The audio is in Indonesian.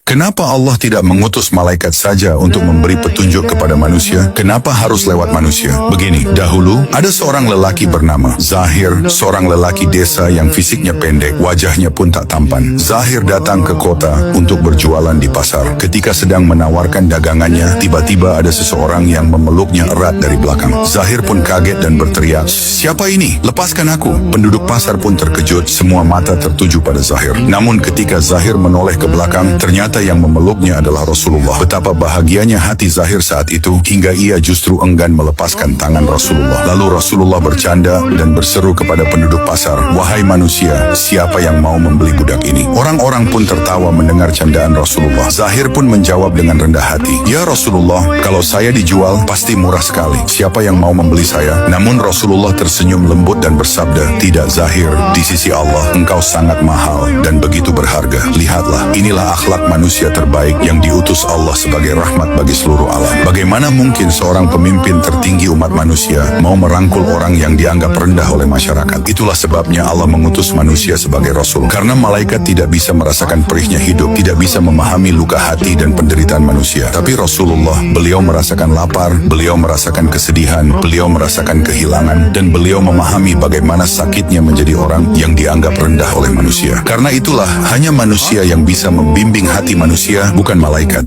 Kenapa Allah tidak mengutus malaikat saja untuk memberi petunjuk kepada manusia? Kenapa harus lewat manusia? Begini, dahulu ada seorang lelaki bernama Zahir, seorang lelaki desa yang fisiknya pendek, wajahnya pun tak tampan. Zahir datang ke kota untuk berjualan di pasar. Ketika sedang menawarkan dagangannya, tiba-tiba ada seseorang yang memeluknya erat dari belakang. Zahir pun kaget dan berteriak, "Siapa ini? Lepaskan aku!" Penduduk pasar pun terkejut, semua mata tertuju pada Zahir. Namun ketika Zahir menoleh ke belakang, ternyata yang memeluknya adalah Rasulullah. Betapa bahagianya hati Zahir saat itu, hingga ia justru enggan melepaskan tangan Rasulullah. Lalu Rasulullah bercanda dan berseru kepada penduduk pasar, "Wahai manusia, siapa yang mau membeli budak ini?" Orang-orang pun tertawa mendengar candaan Rasulullah. Zahir pun menjawab dengan rendah hati, "Ya Rasulullah, kalau saya dijual, pasti murah sekali. Siapa yang mau membeli saya?" Namun Rasulullah tersenyum lembut dan bersabda, "Tidak Zahir, di sisi Allah, engkau sangat mahal dan begitu berharga. Lihatlah, inilah akhlak manusia terbaik yang diutus Allah sebagai rahmat bagi seluruh alam. Bagaimana mungkin seorang pemimpin tertinggi umat manusia mau merangkul orang yang dianggap rendah oleh masyarakat? Itulah sebabnya Allah mengutus manusia sebagai Rasul. Karena malaikat tidak bisa merasakan perihnya hidup, tidak bisa memahami luka hati dan penderitaan manusia. Tapi Rasulullah, beliau merasakan lapar, beliau merasakan kesedihan, beliau merasakan kehilangan, dan beliau memahami bagaimana sakitnya menjadi orang yang dianggap rendah oleh manusia. Karena itulah, hanya manusia yang bisa membimbing hati manusia, bukan malaikat.